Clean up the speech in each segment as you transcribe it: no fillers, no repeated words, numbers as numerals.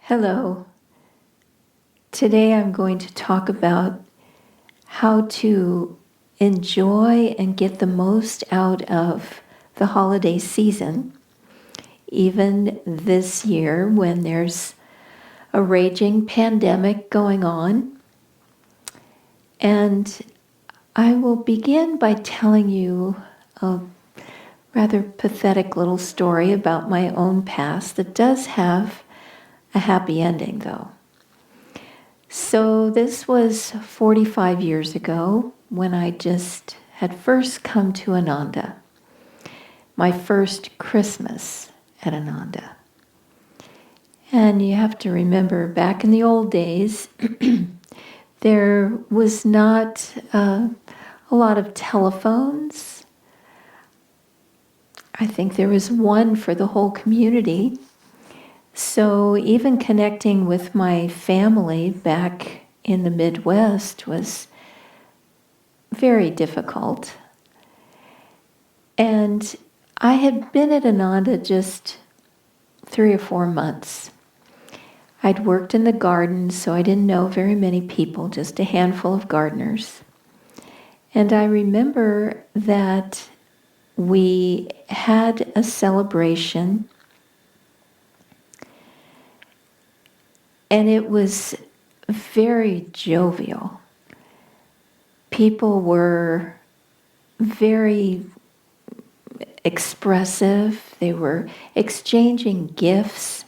Hello. Today I'm going to talk about how to enjoy and get the most out of the holiday season, even this year when there's a raging pandemic going on. And I will begin by telling you a rather pathetic little story about my own past that does have a happy ending, though. So this was 45 years ago when I just had first come to Ananda, my first Christmas at Ananda. And you have to remember, back in the old days, there was not a lot of telephones. I think there was one for the whole community. So even connecting with my family back in the Midwest was very difficult. And I had been at Ananda just 3 or 4 months. I'd worked in the garden, so I didn't know very many people, just a handful of gardeners. And I remember that we had a celebration, and it was very jovial. People were very expressive. They were exchanging gifts.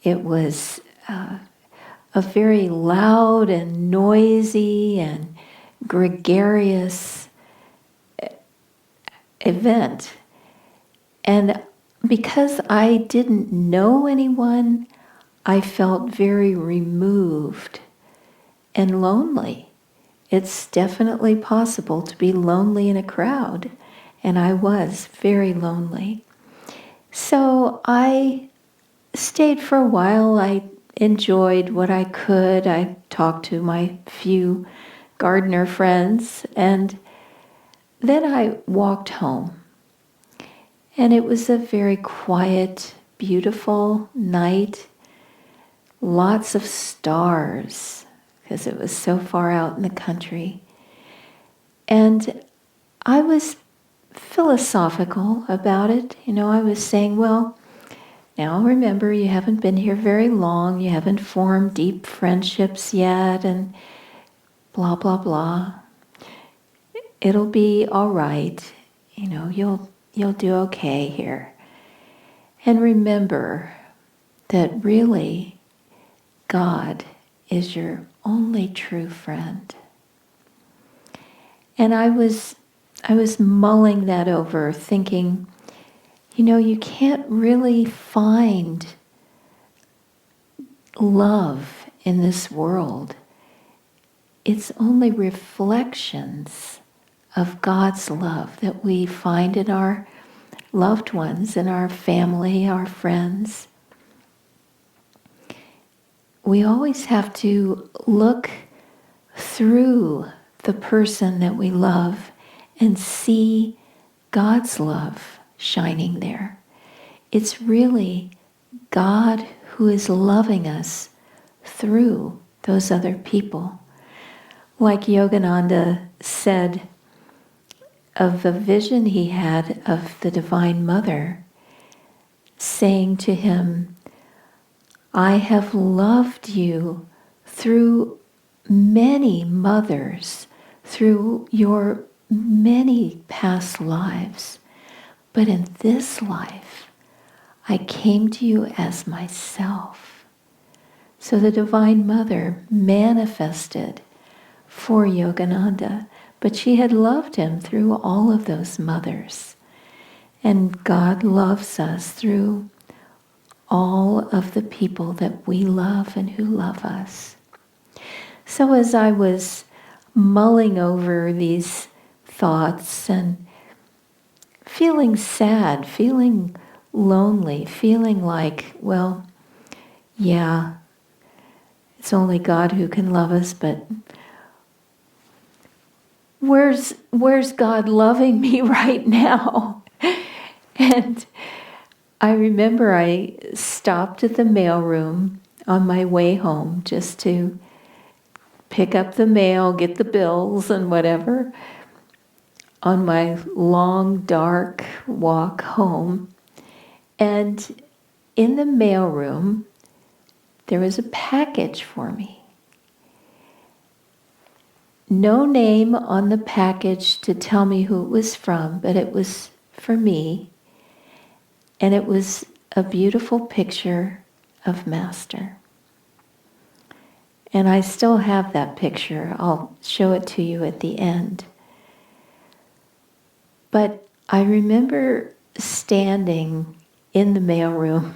It was a very loud and noisy and gregarious event. And because I didn't know anyone, I felt very removed and lonely. It's definitely possible to be lonely in a crowd, and I was very lonely. So I stayed for a while. I enjoyed what I could. I talked to my few gardener friends, and then I walked home. And it was a very quiet, beautiful night. Lots of stars, because it was so far out in the country. And I was philosophical about it. I was saying, well, now remember, you haven't been here very long, you haven't formed deep friendships yet, and blah, blah, blah. It'll be all right. You'll do okay here. And remember that really God is your only true friend. And I was mulling that over, thinking, you can't really find love in this world. It's only reflections of God's love that we find in our loved ones, in our family, our friends. We always have to look through the person that we love and see God's love shining there. It's really God who is loving us through those other people. Like Yogananda said of the vision he had of the Divine Mother, saying to him, I have loved you through many mothers, through your many past lives. But in this life, I came to you as myself. So the Divine Mother manifested for Yogananda, but she had loved him through all of those mothers. And God loves us through all of the people that we love and who love us. So as I was mulling over these thoughts and feeling sad, feeling lonely, feeling like, well, yeah, it's only God who can love us, but where's God loving me right now? And I remember I stopped at the mailroom on my way home just to pick up the mail, get the bills and whatever, on my long, dark walk home. And in the mailroom, there was a package for me. No name on the package to tell me who it was from, but it was for me. And it was a beautiful picture of Master. And I still have that picture. I'll show it to you at the end. But I remember standing in the mailroom,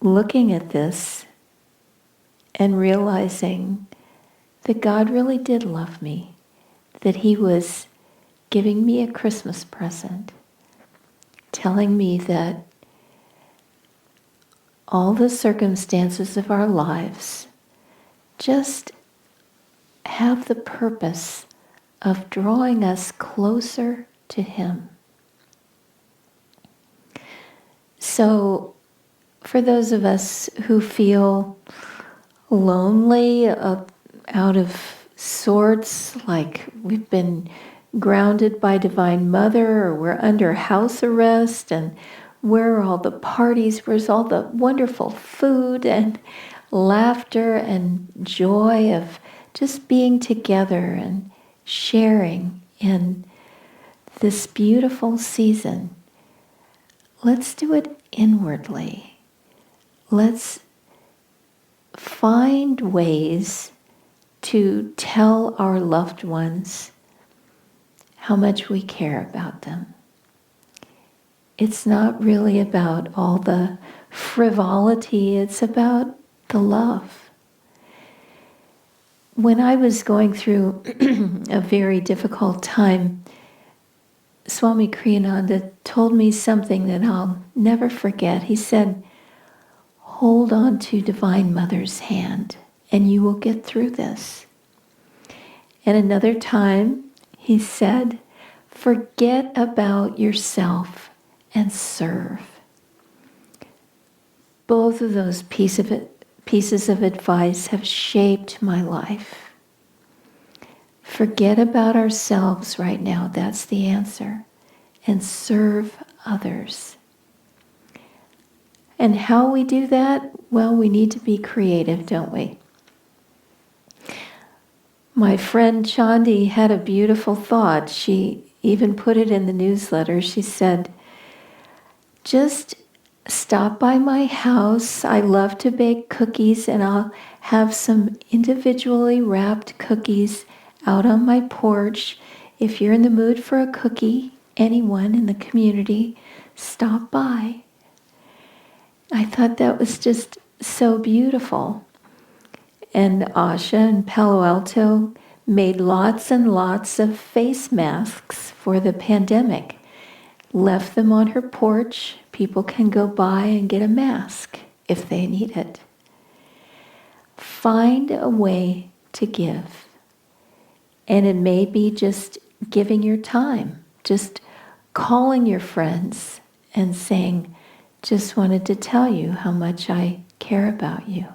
looking at this and realizing that God really did love me, that He was giving me a Christmas present, telling me that all the circumstances of our lives just have the purpose of drawing us closer to Him. So, for those of us who feel lonely, out of sorts, like we've been grounded by Divine Mother, or we're under house arrest, and where are all the parties, where's all the wonderful food and laughter and joy of just being together and sharing in this beautiful season. Let's do it inwardly. Let's find ways to tell our loved ones how much we care about them. It's not really about all the frivolity, it's about the love. When I was going through a very difficult time, Swami Kriyananda told me something that I'll never forget. He said, hold on to Divine Mother's hand and you will get through this. And another time he said, forget about yourself and serve. Both of those pieces of advice have shaped my life. Forget about ourselves right now, that's the answer, and serve others. And how we do that? Well, we need to be creative, don't we? My friend Chandi had a beautiful thought. She even put it in the newsletter. She said, just stop by my house. I love to bake cookies, and I'll have some individually wrapped cookies out on my porch. If you're in the mood for a cookie, anyone in the community, stop by. I thought that was just so beautiful. And Asha in Palo Alto made lots and lots of face masks for the pandemic. Left them on her porch. People can go by and get a mask if they need it. Find a way to give. And it may be just giving your time, just calling your friends and saying, just wanted to tell you how much I care about you.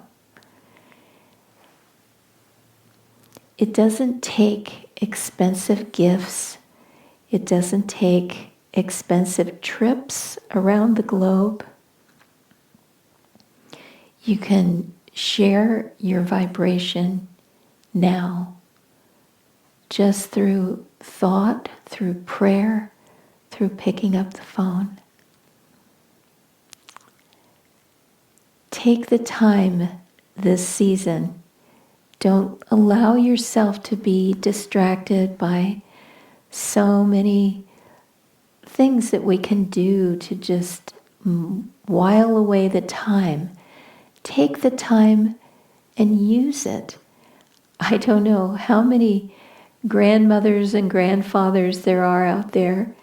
It doesn't take expensive gifts. It doesn't take expensive trips around the globe. You can share your vibration now, just through thought, through prayer, through picking up the phone. Take the time this season. Don't allow yourself to be distracted by so many things that we can do to just while away the time. Take the time and use it. I don't know how many grandmothers and grandfathers there are out there,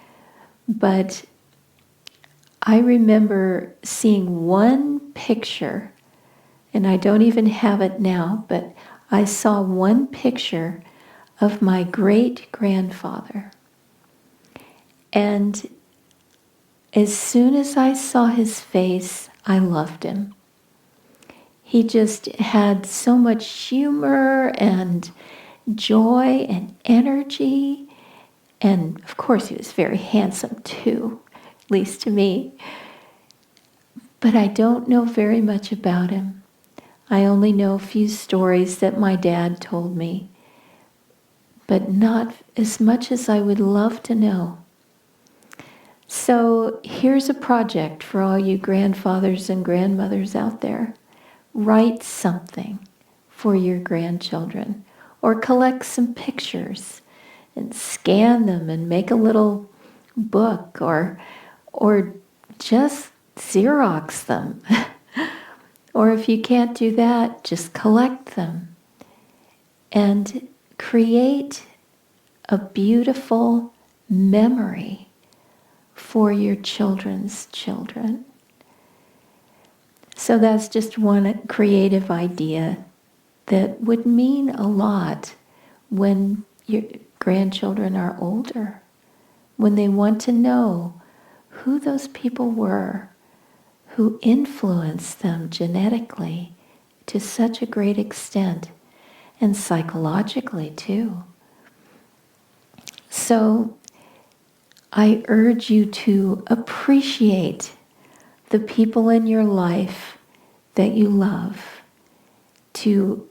but I remember seeing one picture, and I don't even have it now, but I saw one picture of my great-grandfather. And as soon as I saw his face, I loved him. He just had so much humor and joy and energy. And of course, he was very handsome too, at least to me. But I don't know very much about him. I only know a few stories that my dad told me, but not as much as I would love to know. So here's a project for all you grandfathers and grandmothers out there. Write something for your grandchildren, or collect some pictures and scan them and make a little book, or just Xerox them. Or if you can't do that, just collect them and create a beautiful memory for your children's children. So that's just one creative idea that would mean a lot when your grandchildren are older, when they want to know who those people were who influenced them genetically to such a great extent, and psychologically too. So I urge you to appreciate the people in your life that you love, to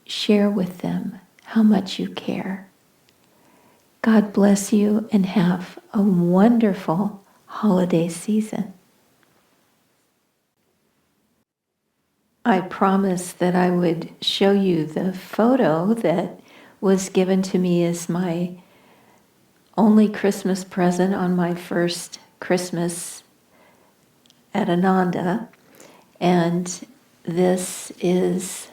share with them how much you care. God bless you and have a wonderful holiday season. I promised that I would show you the photo that was given to me as my only Christmas present on my first Christmas at Ananda. And this is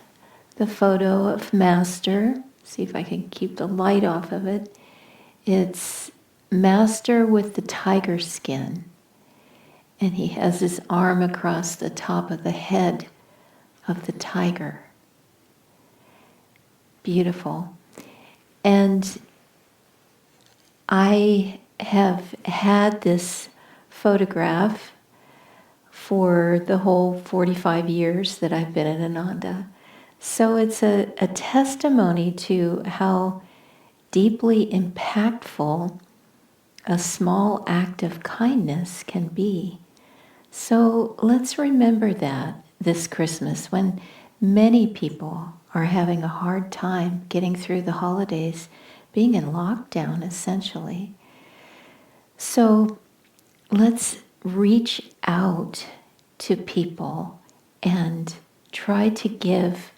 the photo of Master. See if I can keep the light off of it. It's Master with the tiger skin. And he has his arm across the top of the head of the tiger. Beautiful. And I have had this photograph for the whole 45 years that I've been at Ananda. So it's a testimony to how deeply impactful a small act of kindness can be. So let's remember that this Christmas, when many people are having a hard time getting through the holidays, being in lockdown essentially. So let's reach out to people and try to give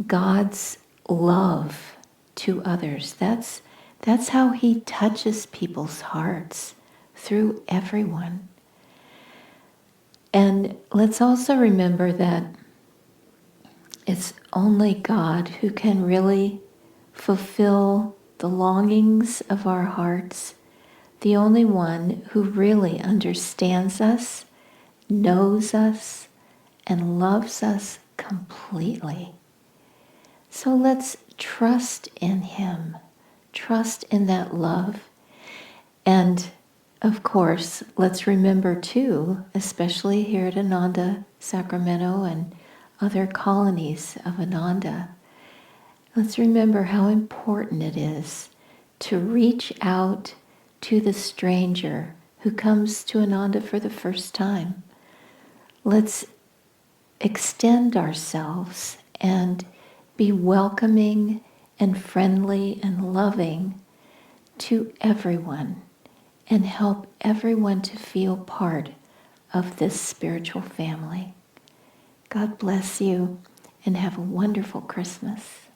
God's love to others. That's how he touches people's hearts, through everyone. And let's also remember that it's only God who can really fulfill the longings of our hearts, the only one who really understands us, knows us, and loves us completely. So let's trust in him, trust in that love. And of course, let's remember too, especially here at Ananda, Sacramento, and other colonies of Ananda, let's remember how important it is to reach out to the stranger who comes to Ananda for the first time. Let's extend ourselves and be welcoming and friendly and loving to everyone, and help everyone to feel part of this spiritual family. God bless you and have a wonderful Christmas.